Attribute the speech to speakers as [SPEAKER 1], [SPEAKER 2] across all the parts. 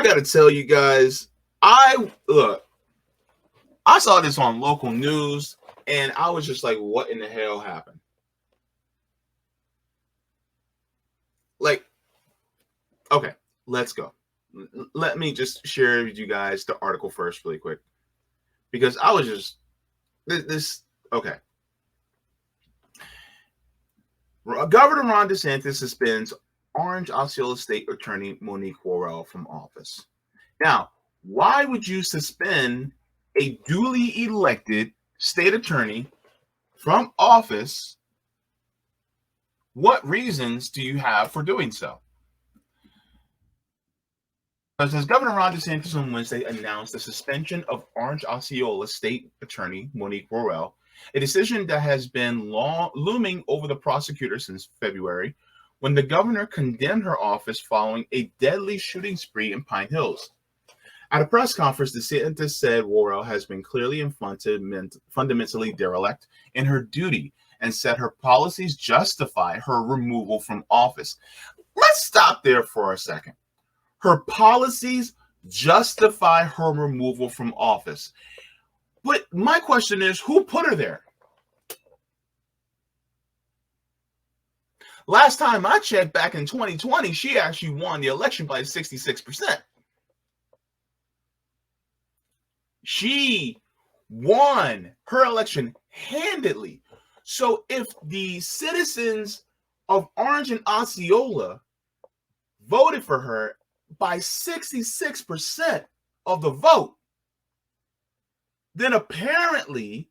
[SPEAKER 1] got to tell you guys, I saw this on local news and I was just like, what in the hell happened? Like, okay, let's go. Let me just share with you guys the article first really quick, because I was just okay. Governor Ron DeSantis suspends Orange Osceola State Attorney Monique Worrell from office. Now, why would you suspend a duly elected state attorney from office? What reasons do you have for doing so? As Governor Ron DeSantis on Wednesday announced the suspension of Orange Osceola State Attorney Monique Worrell, a decision that has been looming over the prosecutor since February, when the governor condemned her office following a deadly shooting spree in Pine Hills. At a press conference, DeSantis said Worrell has been clearly and fundamentally derelict in her duty and said her policies justify her removal from office. Let's stop there for a second. Her policies justify her removal from office. But my question is, who put her there? Last time I checked, back in 2020, she actually won the election by 66%. She won her election handedly. So if the citizens of Orange and Osceola voted for her by 66% of the vote, then apparently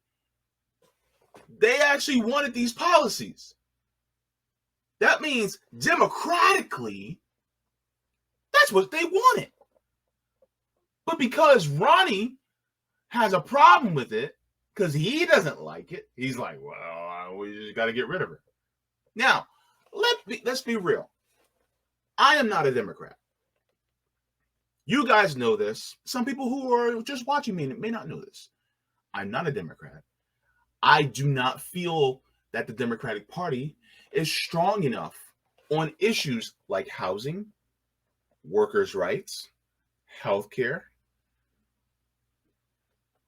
[SPEAKER 1] they actually wanted these policies. That means democratically, that's what they wanted. But because Ronnie has a problem with it, because he doesn't like it, he's like, well, we just got to get rid of her. Now, let's be real. I am not a Democrat. You guys know this. Some people who are just watching me may not know this. I'm not a Democrat. I do not feel that the Democratic Party is strong enough on issues like housing, workers' rights, healthcare,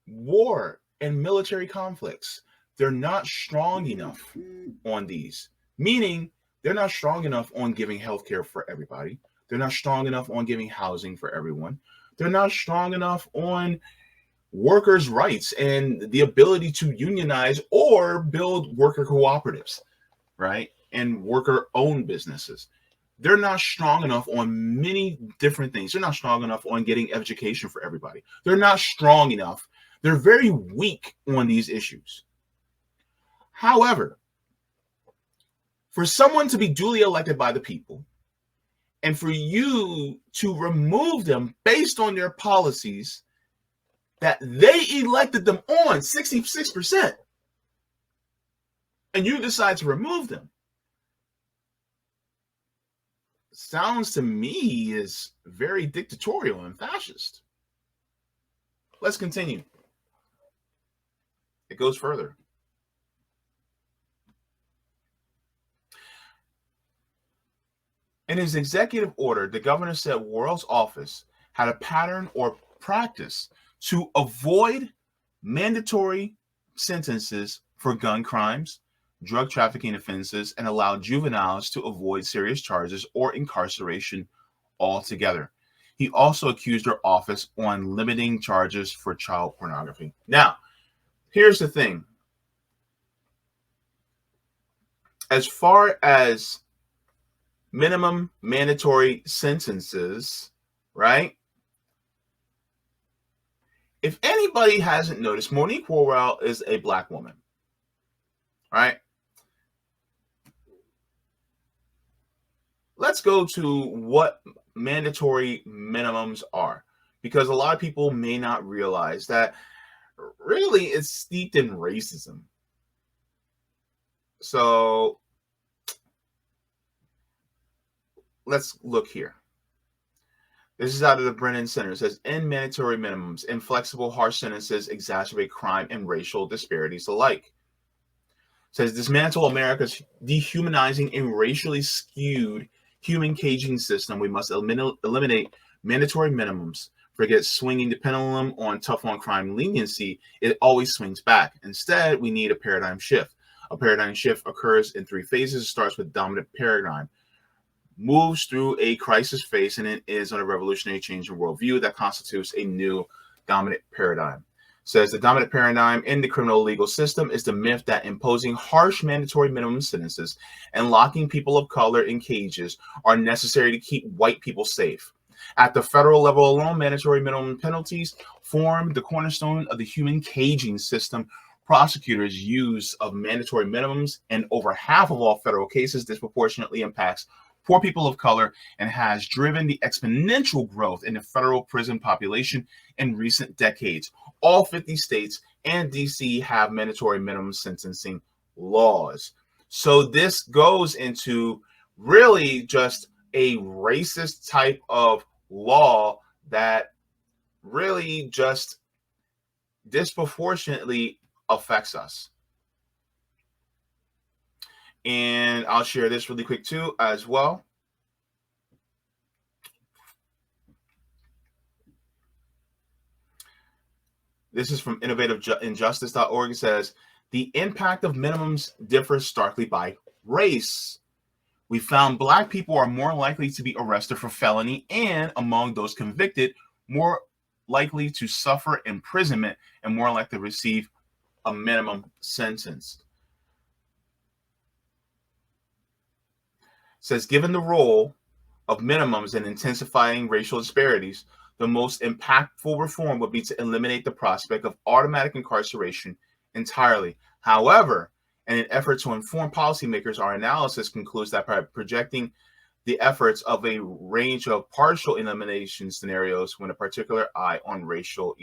[SPEAKER 1] war, and military conflicts. They're not strong enough on these, meaning they're not strong enough on giving healthcare for everybody. They're not strong enough on giving housing for everyone. They're not strong enough on workers' rights and the ability to unionize or build worker cooperatives, right? And worker-owned businesses. They're not strong enough on many different things. They're not strong enough on getting education for everybody. They're not strong enough. They're very weak on these issues. However, for someone to be duly elected by the people and for you to remove them based on their policies that they elected them on 66%, and you decide to remove them, sounds to me is very dictatorial and fascist. Let's continue. It goes further. In his executive order, the governor said Worrell's office had a pattern or practice to avoid mandatory sentences for gun crimes, drug trafficking offenses, and allow juveniles to avoid serious charges or incarceration altogether. He also accused her office on limiting charges for child pornography. Now, here's the thing. As far as minimum mandatory sentences, right? If anybody hasn't noticed, Monique Worrell is a black woman, right? Let's go to what mandatory minimums are, because a lot of people may not realize that really it's steeped in racism. So let's look here. This is out of the Brennan Center. It says, in mandatory minimums, inflexible, harsh sentences exacerbate crime and racial disparities alike. It says, dismantle America's dehumanizing and racially skewed human caging system. We must eliminate mandatory minimums. Forget swinging the pendulum on tough on crime leniency. It always swings back. Instead, we need a paradigm shift. A paradigm shift occurs in 3 phases. It starts with dominant paradigm, moves through a crisis phase, and it is on a revolutionary change in worldview that constitutes a new dominant paradigm. Says the dominant paradigm in the criminal legal system is the myth that imposing harsh mandatory minimum sentences and locking people of color in cages are necessary to keep white people safe. At the federal level alone, mandatory minimum penalties form the cornerstone of the human caging system. Prosecutors' use of mandatory minimums in over half of all federal cases disproportionately impacts poor people of color and has driven the exponential growth in the federal prison population in recent decades. All 50 states and DC have mandatory minimum sentencing laws. So this goes into really just a racist type of law that really just disproportionately affects us. And I'll share this really quick too as well. This is from innovativeInjustice.org. It says, the impact of minimums differs starkly by race. We found Black people are more likely to be arrested for felony and, among those convicted, more likely to suffer imprisonment and more likely to receive a minimum sentence. It says, given the role of minimums in intensifying racial disparities, the most impactful reform would be to eliminate the prospect of automatic incarceration entirely. However, in an effort to inform policymakers, our analysis concludes that by projecting the efforts of a range of partial elimination scenarios with a particular eye on racial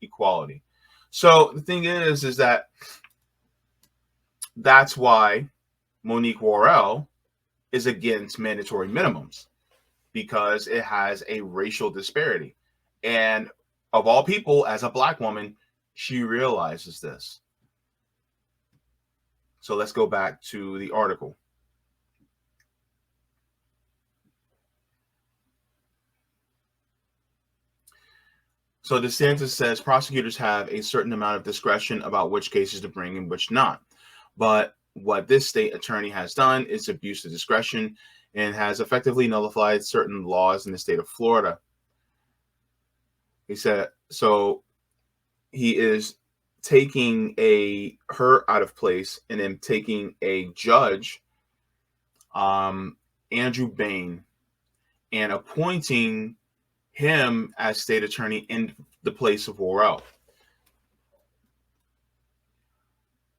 [SPEAKER 1] equality. So the thing is that that's why Monique Worrell is against mandatory minimums, because it has a racial disparity. And of all people, as a Black woman, she realizes this. So let's go back to the article. So DeSantis says prosecutors have a certain amount of discretion about which cases to bring and which not. But what this state attorney has done is abuse of discretion and has effectively nullified certain laws in the state of Florida. He said, so he is taking her out of place and then taking a judge, Andrew Bain, and appointing him as state attorney in the place of Worrell.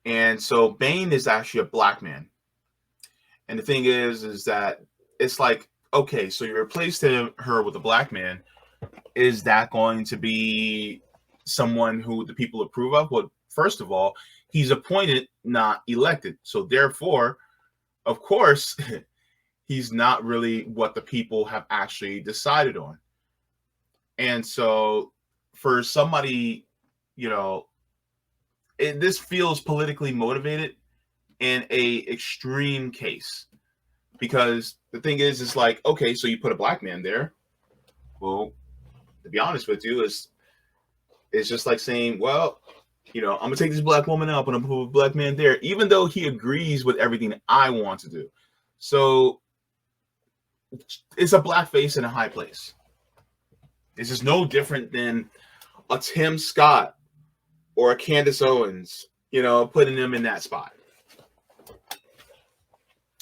[SPEAKER 1] And so Bain is actually a Black man. And the thing is that it's like, okay, so you replaced her with a Black man. Is that going to be someone who the people approve of? Well, first of all, he's appointed, not elected. So therefore, of course, he's not really what the people have actually decided on. And so for somebody, this feels politically motivated in a extreme case, because the thing is, it's like, okay, so you put a Black man there. Well, to be honest with you, it's just like saying, well, I'm gonna take this Black woman up and I'm gonna put a Black man there, even though he agrees with everything that I want to do. So it's a blackface in a high place. This is no different than a Tim Scott or a Candace Owens, putting them in that spot.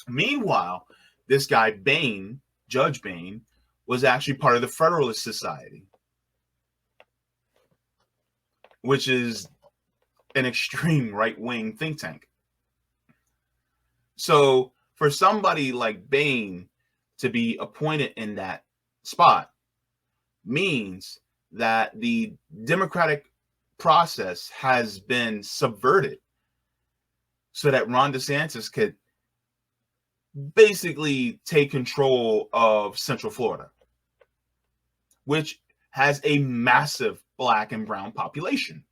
[SPEAKER 1] Meanwhile, this guy Bain, Judge Bain, was actually part of the Federalist Society, which is an extreme right-wing think tank. So for somebody like Bain to be appointed in that spot means that the democratic process has been subverted so that Ron DeSantis could basically take control of Central Florida, which has a massive Black and brown population,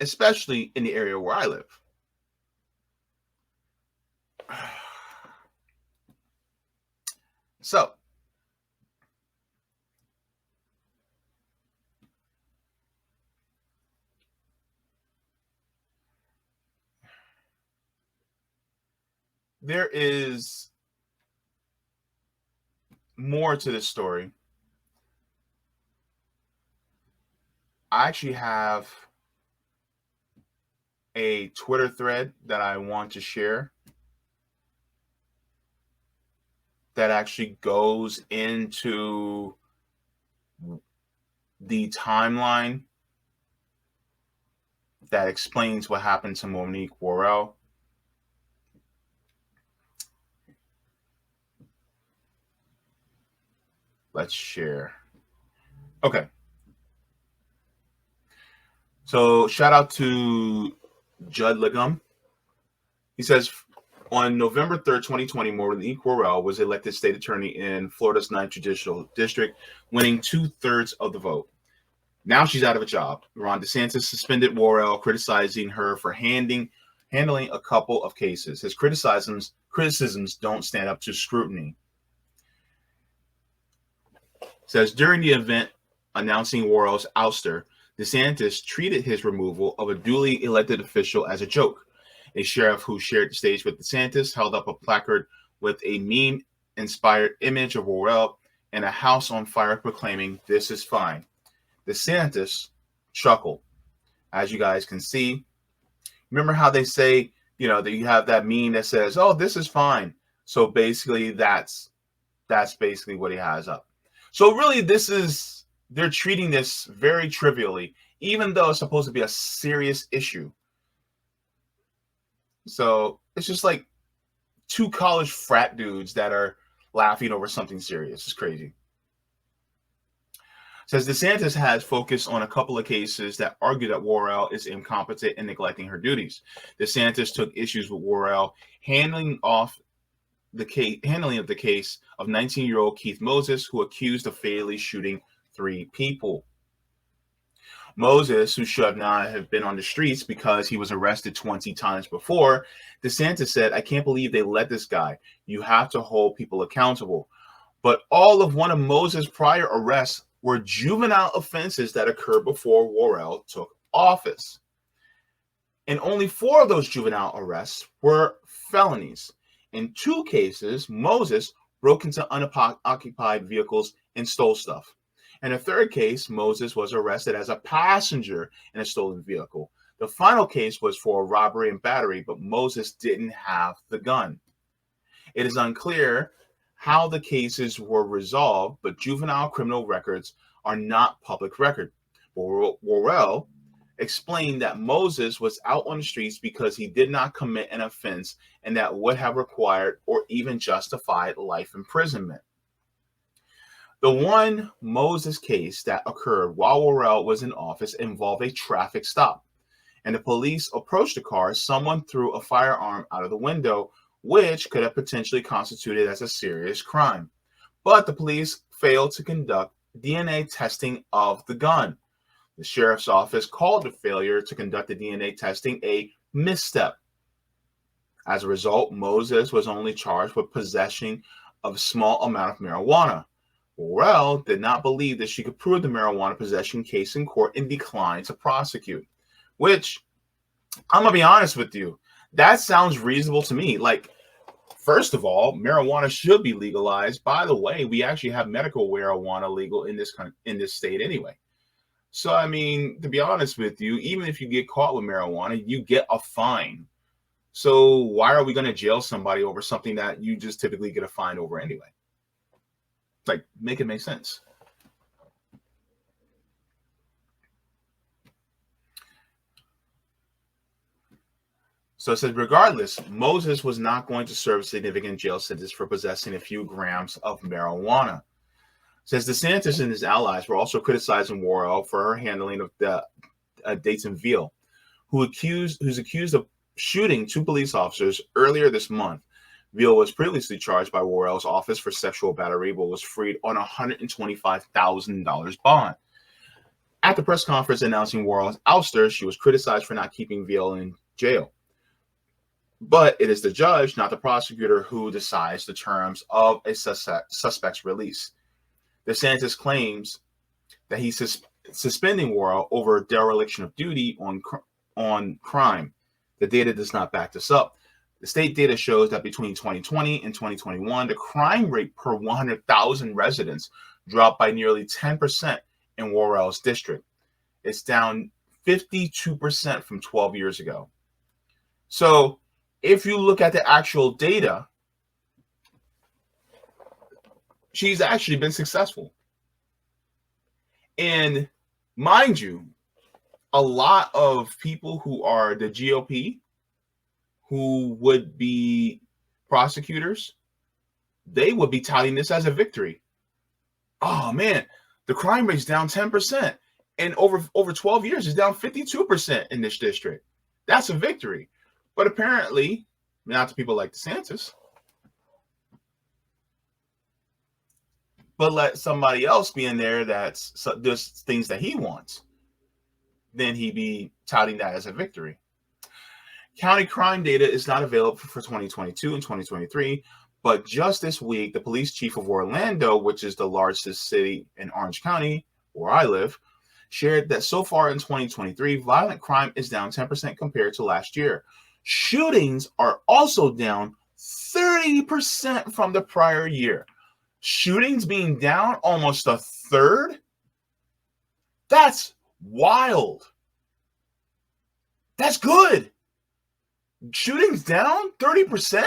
[SPEAKER 1] especially in the area where I live. So, there is more to this story. I actually have a Twitter thread that I want to share that actually goes into the timeline that explains what happened to Monique Worrell. Let's share. Okay. So shout out to Judd Legum. He says, on November 3rd, 2020, Monique Worrell was elected state attorney in Florida's 9th Judicial District, winning 2/3 of the vote. Now she's out of a job. Ron DeSantis suspended Worrell, criticizing her for handling a couple of cases. His criticisms don't stand up to scrutiny. Says, during the event announcing Worrell's ouster, DeSantis treated his removal of a duly elected official as a joke. A sheriff who shared the stage with DeSantis held up a placard with a meme-inspired image of Worrell and a house on fire proclaiming, "This is fine." DeSantis chuckled. As you guys can see, remember how they say, that you have that meme that says, "Oh, this is fine." So basically, that's basically what he has up. So really, they're treating this very trivially, even though it's supposed to be a serious issue. So it's just like two college frat dudes that are laughing over something serious. It's crazy. Says DeSantis has focused on a couple of cases that argue that Worrell is incompetent and neglecting her duties. DeSantis took issues with Worrell handling of the case of 19-year-old Keith Moses, who accused of fatally shooting 3 people. Moses, who should not have been on the streets because he was arrested 20 times before, DeSantis said, "I can't believe they let this guy. You have to hold people accountable." But all of one of Moses' prior arrests were juvenile offenses that occurred before Worrell took office. And only 4 of those juvenile arrests were felonies. In 2 cases, Moses broke into unoccupied vehicles and stole stuff. In a 3rd case, Moses was arrested as a passenger in a stolen vehicle. The final case was for robbery and battery, but Moses didn't have the gun. It is unclear how the cases were resolved, but juvenile criminal records are not public record. Worrell explained that Moses was out on the streets because he did not commit an offense and that would have required or even justified life imprisonment. The one Moses case that occurred while Worrell was in office involved a traffic stop, and the police approached the car. Someone threw a firearm out of the window, which could have potentially constituted as a serious crime. But the police failed to conduct DNA testing of the gun. The sheriff's office called the failure to conduct the DNA testing a misstep. As a result, Moses was only charged with possession of a small amount of marijuana. Worrell did not believe that she could prove the marijuana possession case in court and declined to prosecute. Which, I'm going to be honest with you, that sounds reasonable to me. Like, first of all, marijuana should be legalized. By the way, we actually have medical marijuana legal in this state anyway. So, I mean, to be honest with you, even if you get caught with marijuana, you get a fine. So why are we going to jail somebody over something that you just typically get a fine over anyway? Like, make it make sense. So it says, regardless, Moses was not going to serve a significant jail sentence for possessing a few grams of marijuana. It says DeSantis and his allies were also criticizing Worrell for her handling of the Dayton Veal, who's accused of shooting 2 police officers earlier this month. Veal was previously charged by Worrell's office for sexual battery, but was freed on a $125,000 bond. At the press conference announcing Worrell's ouster, she was criticized for not keeping Veal in jail. But it is the judge, not the prosecutor, who decides the terms of a suspect's release. DeSantis claims that he's suspending Worrell over dereliction of duty on crime. The data does not back this up. The state data shows that between 2020 and 2021, the crime rate per 100,000 residents dropped by nearly 10% in Worrell's district. It's down 52% from 12 years ago. So if you look at the actual data, she's actually been successful. And mind you, a lot of people who are the GOP, who would be prosecutors, they would be touting this as a victory. Oh man, the crime rate's down 10%. And over 12 years, it's down 52% in this district. That's a victory. But apparently, not to people like DeSantis, but let somebody else be in there that's does things that he wants, then he'd be touting that as a victory. County crime data is not available for 2022 and 2023, but just this week, the police chief of Orlando, which is the largest city in Orange County, where I live, shared that so far in 2023, violent crime is down 10% compared to last year. Shootings are also down 30% from the prior year. Shootings being down almost a third? That's wild. That's good. Shootings down 30%?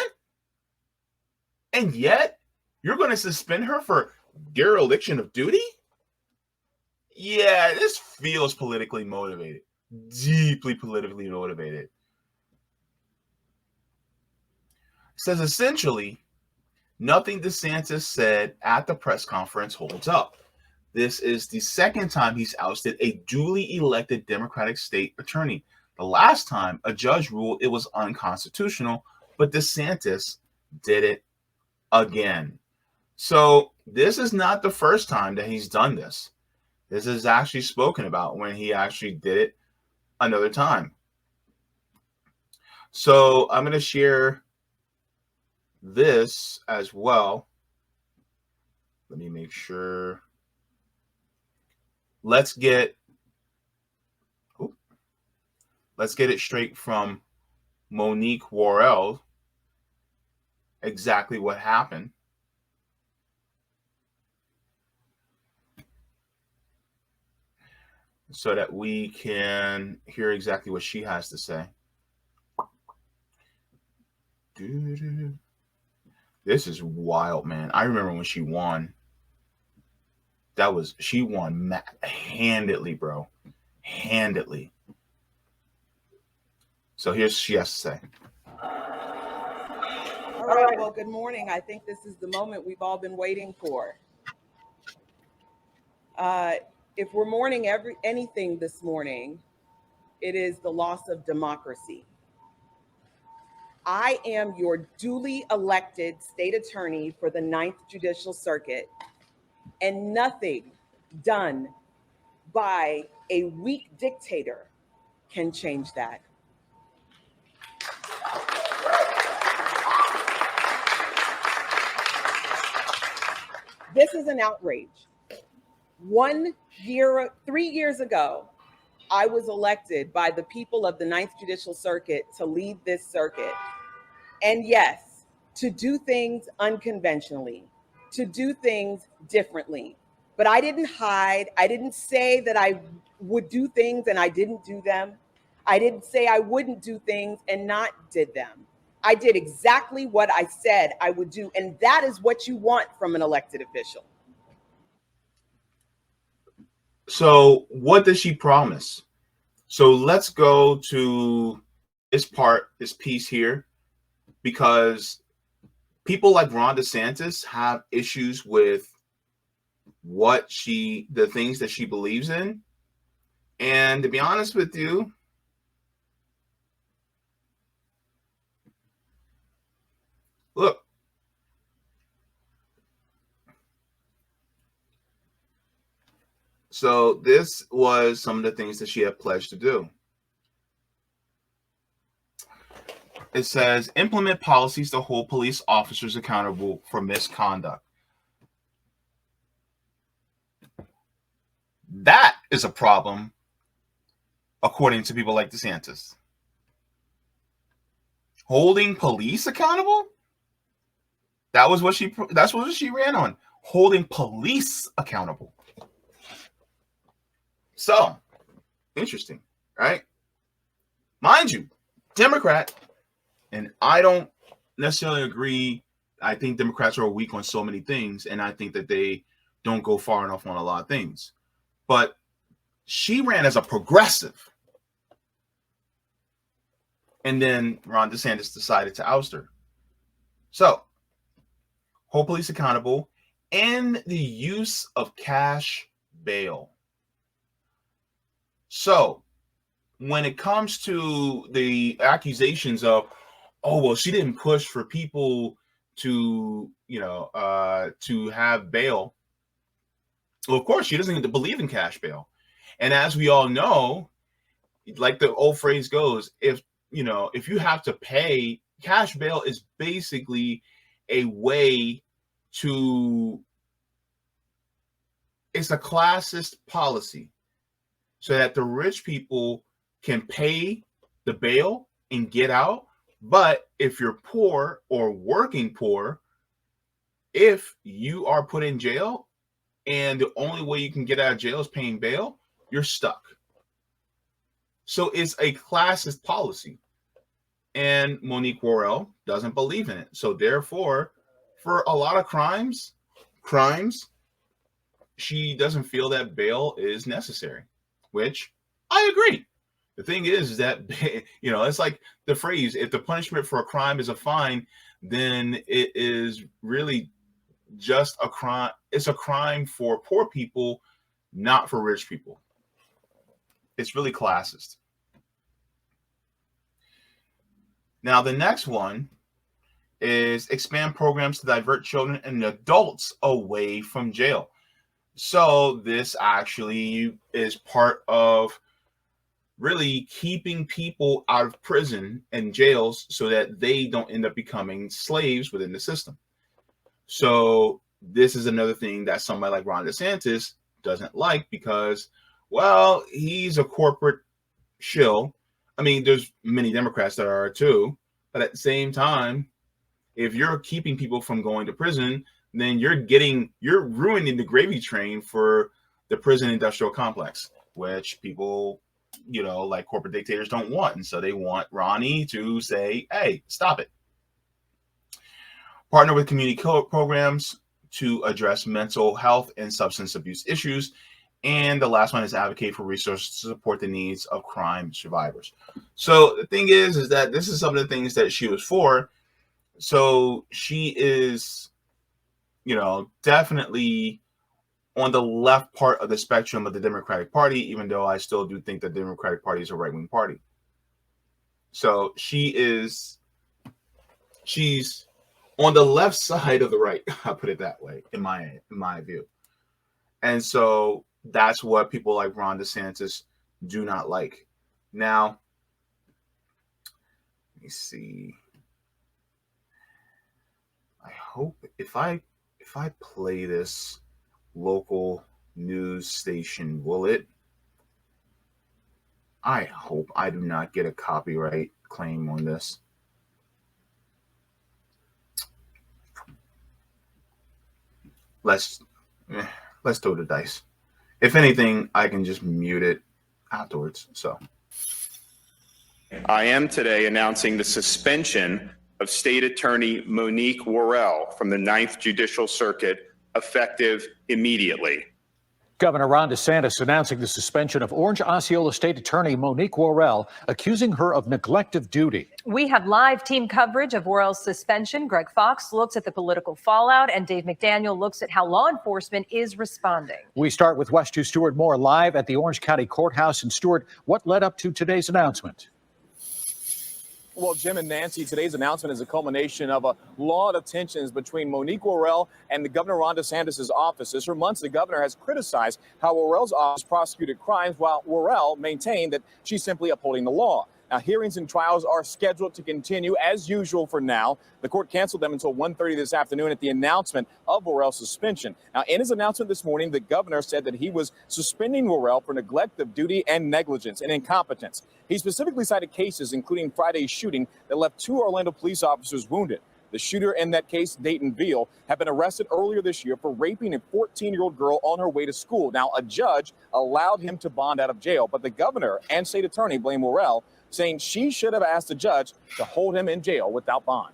[SPEAKER 1] And yet, you're going to suspend her for dereliction of duty? Yeah, this feels politically motivated. Deeply politically motivated. It says essentially, nothing DeSantis said at the press conference holds up. This is the second time he's ousted a duly elected Democratic state attorney. The last time, a judge ruled it was unconstitutional, but DeSantis did it again. So this is not the first time that he's done this. This is actually spoken about when he actually did it another time. So I'm going to share this as well. Let me make sure. Let's get it straight from Monique Worrell, exactly what happened. So that we can hear exactly what she has to say. This is wild, man. I remember when she won. She won handedly, bro. Handedly. So here's what she has to say.
[SPEAKER 2] All right, well, good morning. I think this is the moment we've all been waiting for. If we're mourning anything this morning, it is the loss of democracy. I am your duly elected state attorney for the 9th Judicial Circuit, and nothing done by a weak dictator can change that. This is an outrage. 3 years ago, I was elected by the people of the 9th Judicial Circuit to lead this circuit. And yes, to do things unconventionally, to do things differently. But I didn't hide. I didn't say that I would do things and I didn't do them. I didn't say I wouldn't do things and not did them. I did exactly what I said I would do. And that is what you want from an elected official.
[SPEAKER 1] So what does she promise? So let's go to this piece here, because people like Ron DeSantis have issues with the things that she believes in. And to be honest with you, look, so this was some of the things that she had pledged to do. it says implement policies to hold police officers accountable for misconduct. That is a problem, according to people like DeSantis. Holding police accountable? That's what she ran on. Holding police accountable. So, interesting, right? Mind you, Democrat, and I don't necessarily agree. I think Democrats are weak on so many things, and I think that they don't go far enough on a lot of things. But she ran as a progressive. And then Ron DeSantis decided to oust her. So, hold police accountable and the use of cash bail. So, when it comes to the accusations of, oh, well, she didn't push for people to, to have bail. Well, of course, she doesn't believe in cash bail. And as we all know, like the old phrase goes, if you have to pay, cash bail is basically a way to, it's a classist policy so that the rich people can pay the bail and get out. But if you're poor or working poor, if you are put in jail and the only way you can get out of jail is paying bail, you're stuck. So it's a classist policy. And Monique Worrell doesn't believe in it. So therefore, for a lot of crimes, she doesn't feel that bail is necessary, which I agree. The thing is that, it's like the phrase, if the punishment for a crime is a fine, then it is really just a crime. It's a crime for poor people, not for rich people. It's really classist. Now, the next one is expand programs to divert children and adults away from jail. So this actually is part of really keeping people out of prison and jails so that they don't end up becoming slaves within the system. So this is another thing that somebody like Ron DeSantis doesn't like because, well, he's a corporate shill. I mean, there's many Democrats that are too, but at the same time, if you're keeping people from going to prison, then you're ruining the gravy train for the prison industrial complex, which people, like corporate dictators don't want. And so they want Ronnie to say, hey, stop it. Partner with community programs to address mental health and substance abuse issues. And the last one is advocate for resources to support the needs of crime survivors. So the thing is that this is some of the things that she was for. So she is, definitely on the left part of the spectrum of the Democratic Party, even though I still do think that the Democratic Party is a right-wing party. So she's on the left side of the right, I'll put it that way, in my view. And so that's what people like Ron DeSantis do not like. Now, let me see. I hope if I play this local news station, will it? I hope I do not get a copyright claim on this. Let's throw the dice. If anything, I can just mute it afterwards. So
[SPEAKER 3] I am today announcing the suspension of State Attorney Monique Worrell from the 9th Judicial Circuit, effective immediately.
[SPEAKER 4] Governor Ron DeSantis announcing the suspension of Orange Osceola State Attorney Monique Worrell, accusing her of neglect of duty.
[SPEAKER 5] We have live team coverage of Worrell's suspension. Greg Fox looks at the political fallout, and Dave McDaniel looks at how law enforcement is responding.
[SPEAKER 4] We start with West 2 Stuart Moore live at the Orange County Courthouse. And Stuart, what led up to today's announcement?
[SPEAKER 6] Well, Jim and Nancy, today's announcement is a culmination of a lot of tensions between Monique Worrell and the Governor Ron DeSantis' offices. For months, the governor has criticized how Worrell's office prosecuted crimes while Worrell maintained that she's simply upholding the law. Now, hearings and trials are scheduled to continue as usual for now. The court canceled them until 1:30 this afternoon at the announcement of Worrell's suspension. Now, in his announcement this morning, the governor said that he was suspending Worrell for neglect of duty and negligence and incompetence. He specifically cited cases including Friday's shooting that left 2 Orlando police officers wounded. The shooter in that case, Dayton Veal, had been arrested earlier this year for raping a 14-year-old girl on her way to school. Now, a judge allowed him to bond out of jail, but the governor and state attorney blame Worrell, saying she should have asked the judge to hold him in jail without bond.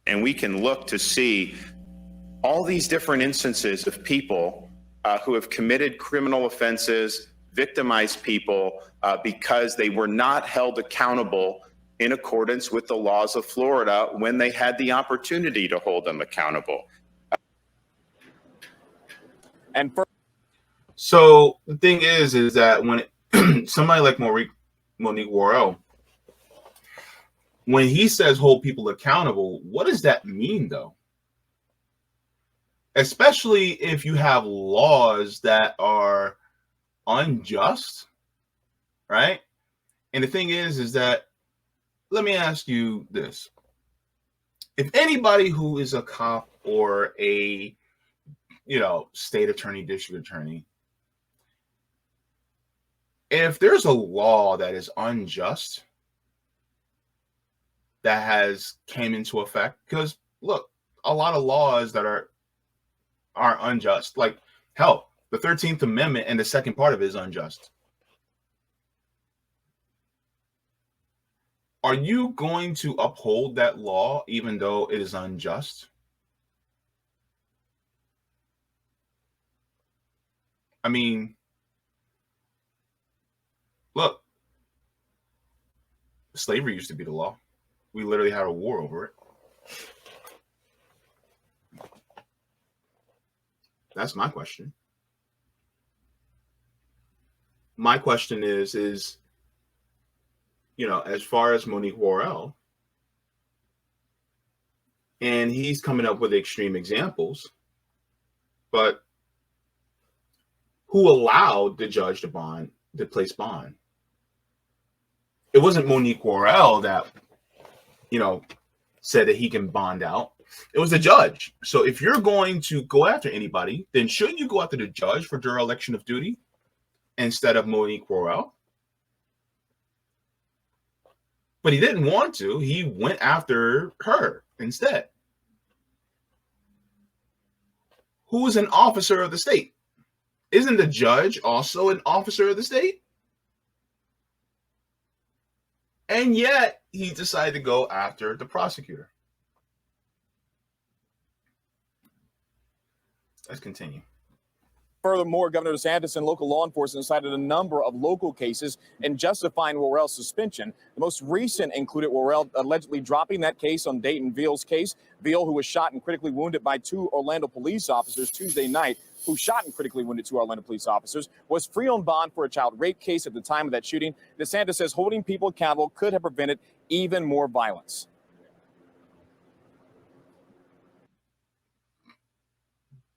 [SPEAKER 3] And we can look to see all these different instances of people who have committed criminal offenses, victimized people because they were not held accountable in accordance with the laws of Florida when they had the opportunity to hold them accountable.
[SPEAKER 1] So the thing is that when somebody like Monique Worrell, when he says hold people accountable, what does that mean though? Especially if you have laws that are unjust, right? And the thing is that, let me ask you this. If anybody who is a cop or a, state attorney, district attorney, if there's a law that is unjust that has came into effect, because look, a lot of laws that are unjust, like hell, the 13th Amendment and the second part of it is unjust. Are you going to uphold that law even though it is unjust? I mean, look, slavery used to be the law. We literally had a war over it. That's my question. My question is, as far as Monique Worrell, and he's coming up with extreme examples, but who allowed the judge to place bond? It wasn't Monique Worrell that, said that he can bond out. It was the judge. So if you're going to go after anybody, then shouldn't you go after the judge for dereliction of duty instead of Monique Worrell? But he didn't want to. He went after her instead. Who is an officer of the state? Isn't the judge also an officer of the state? And yet he decided to go after the prosecutor. Let's continue.
[SPEAKER 6] Furthermore, Governor DeSantis and local law enforcement cited a number of local cases in justifying Worrell's suspension. The most recent included Worrell allegedly dropping that case on Dayton Veal's case. Veal, who was shot and critically wounded by 2 Orlando police officers Tuesday night, was free on bond for a child rape case at the time of that shooting. DeSantis says holding people accountable could have prevented even more violence.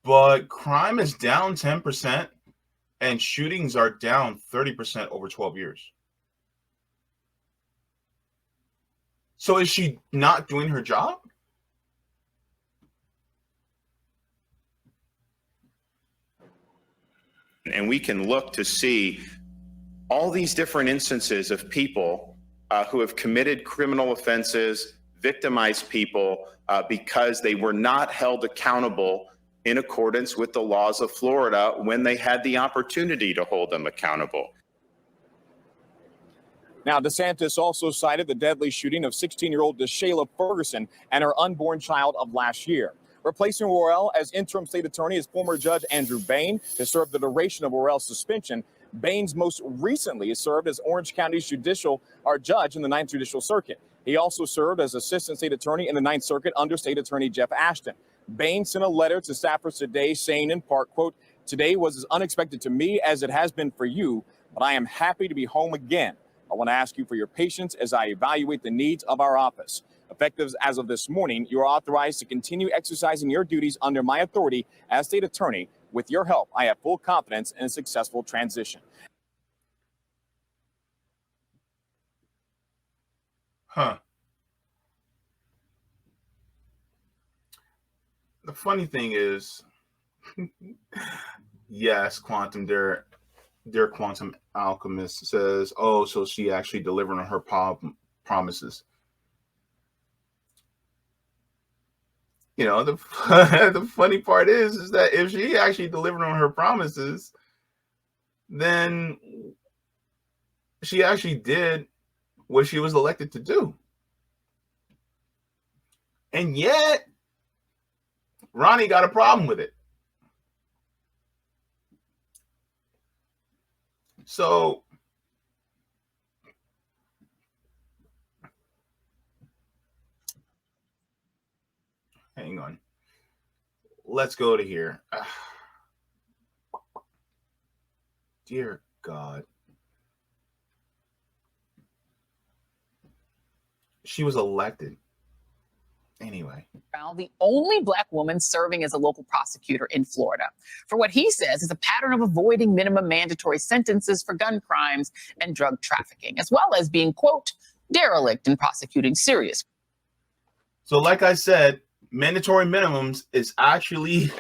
[SPEAKER 1] But crime is down 10% and shootings are down 30% over 12 years. So is she not doing her job?
[SPEAKER 3] And we can look to see all these different instances of people who have committed criminal offenses, victimized people because they were not held accountable in accordance with the laws of Florida when they had the opportunity to hold them accountable.
[SPEAKER 6] Now, DeSantis also cited the deadly shooting of 16-year-old Deshayla Ferguson and her unborn child of last year. Replacing Worrell as interim state attorney is former Judge Andrew Bain, to serve the duration of Worrell's suspension. Baines most recently served as Orange County's judge in the 9th Judicial Circuit. He also served as assistant state attorney in the 9th Circuit under state attorney Jeff Ashton. Bain sent a letter to staffers today saying in part, quote, "Today was as unexpected to me as it has been for you, but I am happy to be home again. I want to ask you for your patience as I evaluate the needs of our office. Effective as of this morning, you are authorized to continue exercising your duties under my authority as state attorney. With your help, I have full confidence in a successful transition."
[SPEAKER 1] Huh. The funny thing is, yes, their quantum alchemist says, oh, so she actually delivered on her promises. You know, the the funny part is that if she actually delivered on her promises, then she actually did what she was elected to do. And yet, Ronnie got a problem with it. So, hang on. Let's go to here. Dear God. She was elected. Anyway.
[SPEAKER 7] The only Black woman serving as a local prosecutor in Florida for what he says is a pattern of avoiding minimum mandatory sentences for gun crimes and drug trafficking, as well as being, quote, derelict in prosecuting serious.
[SPEAKER 1] So like I said, mandatory minimums is actually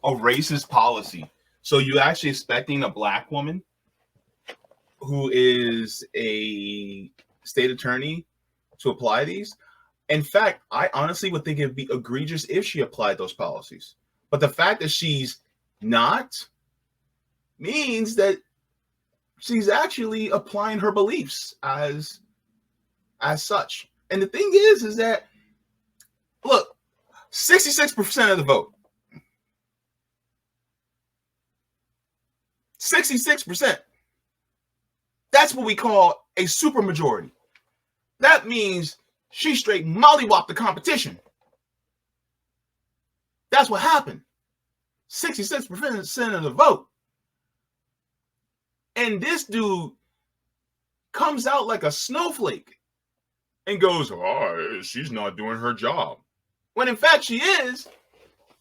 [SPEAKER 1] a racist policy. So you actually expecting a Black woman who is a state attorney to apply these? In fact, I honestly would think it'd be egregious if she applied those policies. But the fact that she's not means that she's actually applying her beliefs as such. And the thing is that, look, 66% of the vote. 66%. That's what we call a supermajority. That means she straight mollywopped the competition. That's what happened. 66% of the vote. And this dude comes out like a snowflake and goes, oh, she's not doing her job. When in fact she is.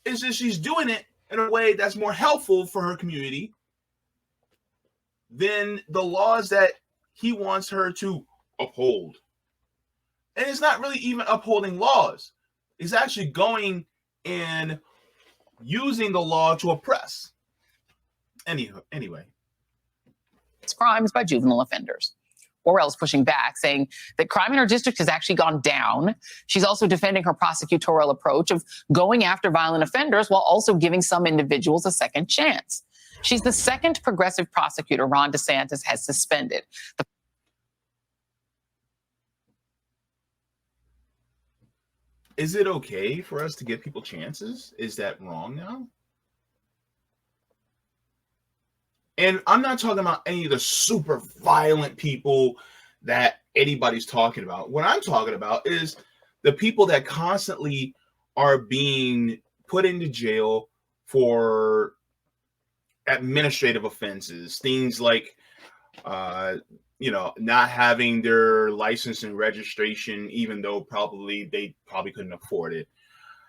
[SPEAKER 1] It's just she's doing it in a way that's more helpful for her community than the laws that he wants her to uphold. And it's not really even upholding laws. It's actually going and using the law to oppress. Anyway.
[SPEAKER 7] It's crimes by juvenile offenders. Worrell is pushing back, saying that crime in her district has actually gone down. She's also defending her prosecutorial approach of going after violent offenders while also giving some individuals a second chance. She's the second progressive prosecutor Ron DeSantis has suspended.
[SPEAKER 1] Is it okay for us to give people chances? Is that wrong now? And I'm not talking about any of the super violent people that anybody's talking about. What I'm talking about is the people that constantly are being put into jail for administrative offenses, things like, not having their license and registration, even though they probably couldn't afford it.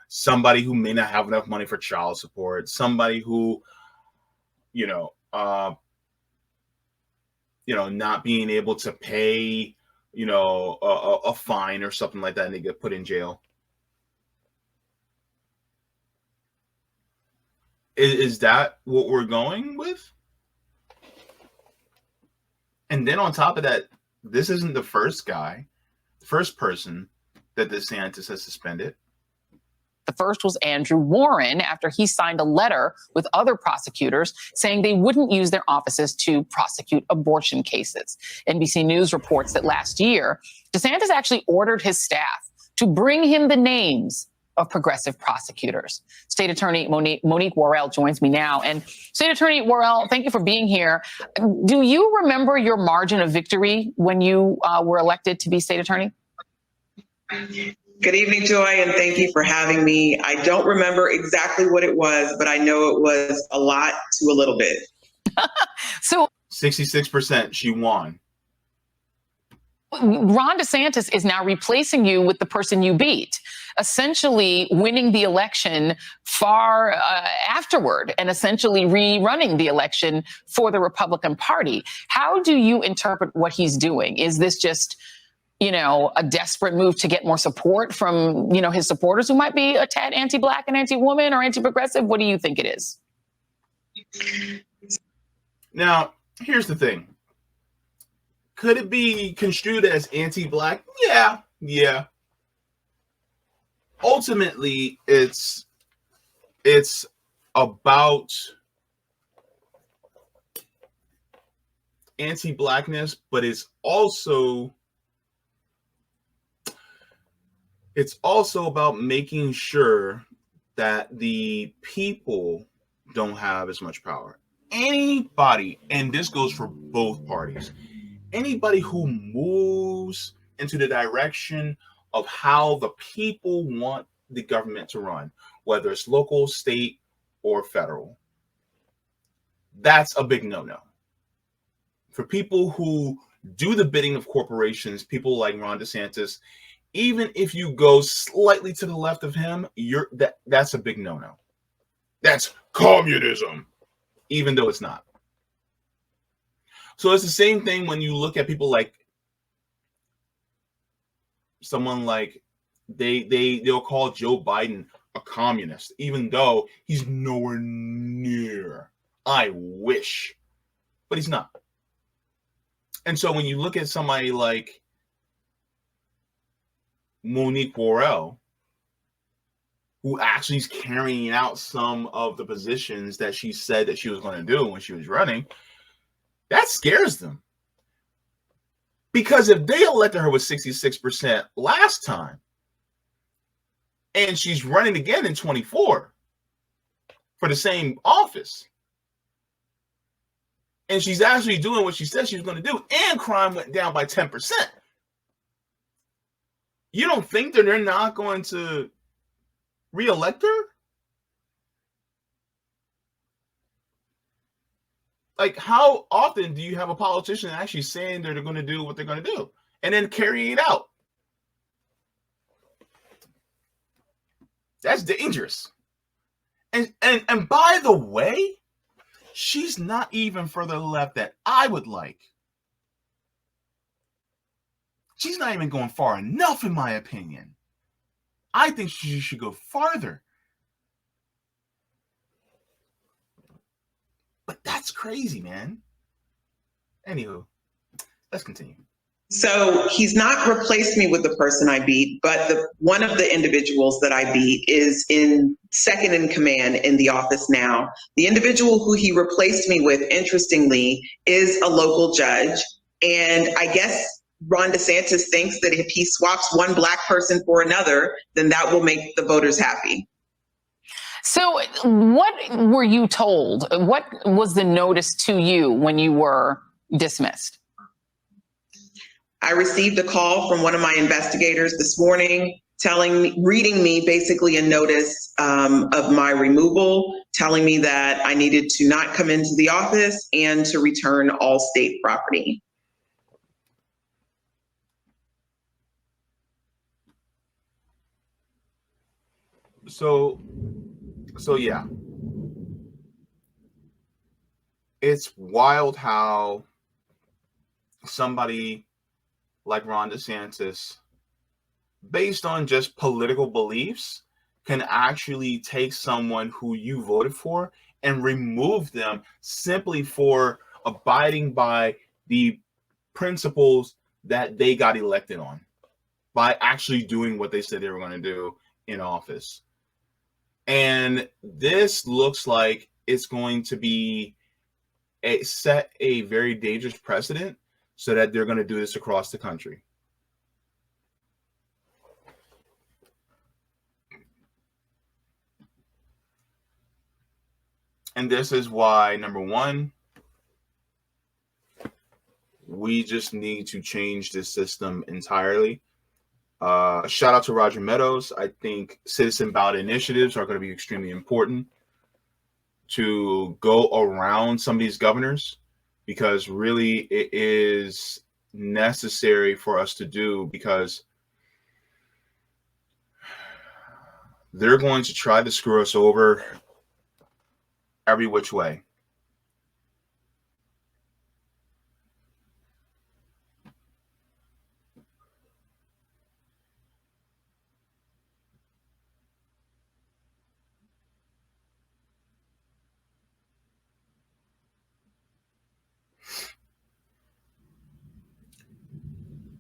[SPEAKER 1] Somebody who may not have enough money for child support. Somebody who, not being able to pay, a fine or something like that, and they get put in jail. Is that what we're going with? And then on top of that, this isn't the first person that DeSantis has suspended.
[SPEAKER 7] The first was Andrew Warren, after he signed a letter with other prosecutors saying they wouldn't use their offices to prosecute abortion cases. NBC News reports that last year, DeSantis actually ordered his staff to bring him the names of progressive prosecutors. State Attorney Monique Worrell joins me now. And State Attorney Worrell, thank you for being here. Do you remember your margin of victory when you were elected to be state attorney?
[SPEAKER 8] Good evening, Joy, and thank you for having me. I don't remember exactly what it was, but I know it was a lot to a little bit.
[SPEAKER 7] So
[SPEAKER 1] 66%, she won.
[SPEAKER 7] Ron DeSantis is now replacing you with the person you beat, essentially winning the election far afterward and essentially rerunning the election for the Republican Party. How do you interpret what he's doing? Is this just a desperate move to get more support from, his supporters who might be a tad anti-Black and anti-woman or anti-progressive? What do you think it is?
[SPEAKER 1] Now, here's the thing. Could it be construed as anti-Black? Yeah. Ultimately, it's about anti-Blackness, but it's also about making sure that the people don't have as much power. Anybody, and this goes for both parties, anybody who moves into the direction of how the people want the government to run, whether it's local, state, or federal, that's a big no-no. For people who do the bidding of corporations, people like Ron DeSantis, even if you go slightly to the left of him, that's a big no-no. That's communism, even though it's not. So it's the same thing when you look at people like someone like they'll call Joe Biden a communist, even though he's nowhere near. I wish, but he's not. And so when you look at somebody like Monique Worrell, who actually is carrying out some of the positions that she said that she was going to do when she was running, that scares them. Because if they elected her with 66% last time, and she's running again in 24 for the same office, and she's actually doing what she said she was going to do, and crime went down by 10%, you don't think that they're not going to re-elect her? Like, how often do you have a politician actually saying they're going to do what they're going to do and then carry it out? That's dangerous. And by the way, she's not even further left that I would like. She's not even going far enough, in my opinion. I think she should go farther. But that's crazy, man. Anywho, let's continue.
[SPEAKER 8] So he's not replaced me with the person I beat, but one of the individuals that I beat is in second in command in the office now. The individual who he replaced me with, interestingly, is a local judge. And I guess Ron DeSantis thinks that if he swaps one Black person for another, then that will make the voters happy.
[SPEAKER 7] So what were you told? What was the notice to you when you were dismissed?
[SPEAKER 8] I received a call from one of my investigators this morning reading me basically a notice of my removal, telling me that I needed to not come into the office and to return all state property.
[SPEAKER 1] So yeah. It's wild how somebody like Ron DeSantis, based on just political beliefs, can actually take someone who you voted for and remove them simply for abiding by the principles that they got elected on, by actually doing what they said they were going to do in office. And this looks like it's going to be set a very dangerous precedent, so that they're going to do this across the country. And this is why, number one, we just need to change this system entirely. Shout out to Roger Meadows. I think citizen ballot initiatives are going to be extremely important to go around some of these governors, because really it is necessary for us to do, because they're going to try to screw us over every which way.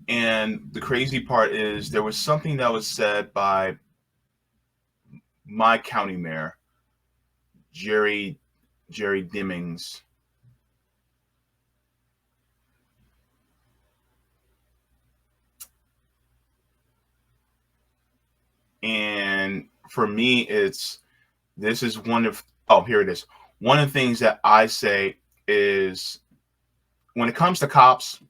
[SPEAKER 1] And the crazy part is there was something that was said by my county mayor, Jerry Dimmings. And for me, this is one of, oh, here it is. One of the things that I say is when it comes to cops,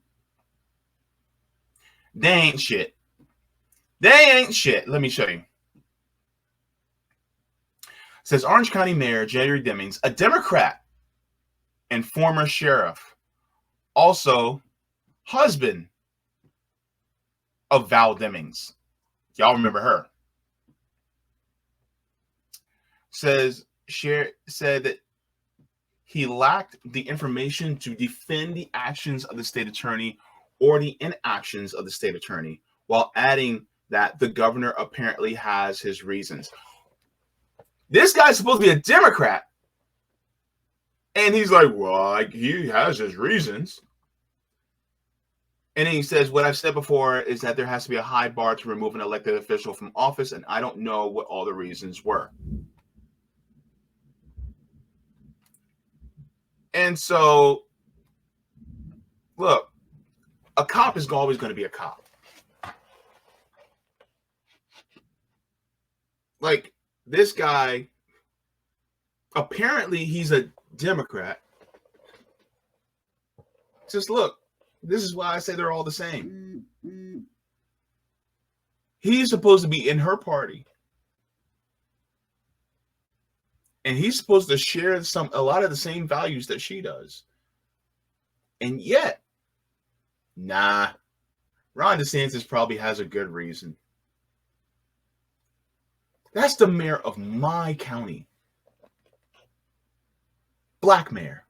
[SPEAKER 1] they ain't shit. They ain't shit. Let me show you. It says Orange County Mayor Jerry Dimmings, a Democrat and former sheriff, also husband of Val Dimmings. Y'all remember her. Said that he lacked the information to defend the actions of the state attorney or the inactions of the state attorney, while adding that the governor apparently has his reasons. This guy's supposed to be a Democrat, and he's like, well, he has his reasons. And then he says, what I've said before is that there has to be a high bar to remove an elected official from office, and I don't know what all the reasons were. And so, look, a cop is always going to be a cop. Like, this guy, apparently he's a Democrat. Just look, this is why I say they're all the same. He's supposed to be in her party. And he's supposed to share a lot of the same values that she does. And yet, nah, Ron DeSantis probably has a good reason. That's the mayor of my county. Black mayor.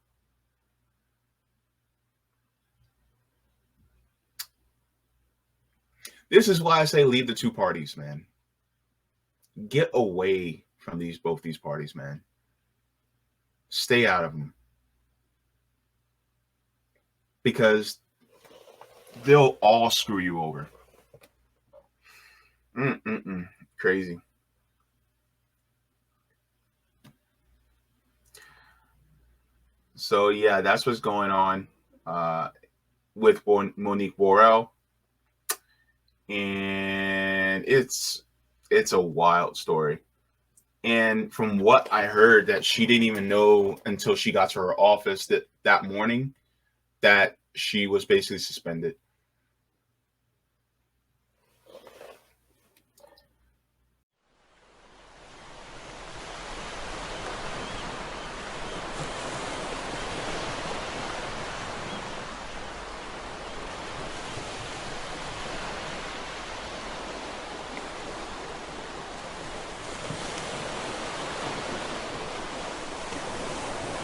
[SPEAKER 1] This is why I say leave the two parties, man. Get away from both these parties, man. Stay out of them. Because they'll all screw you over. Crazy. So yeah, that's what's going on with Monique Worrell. And it's a wild story. And from what I heard, that she didn't even know until she got to her office that morning that she was basically suspended.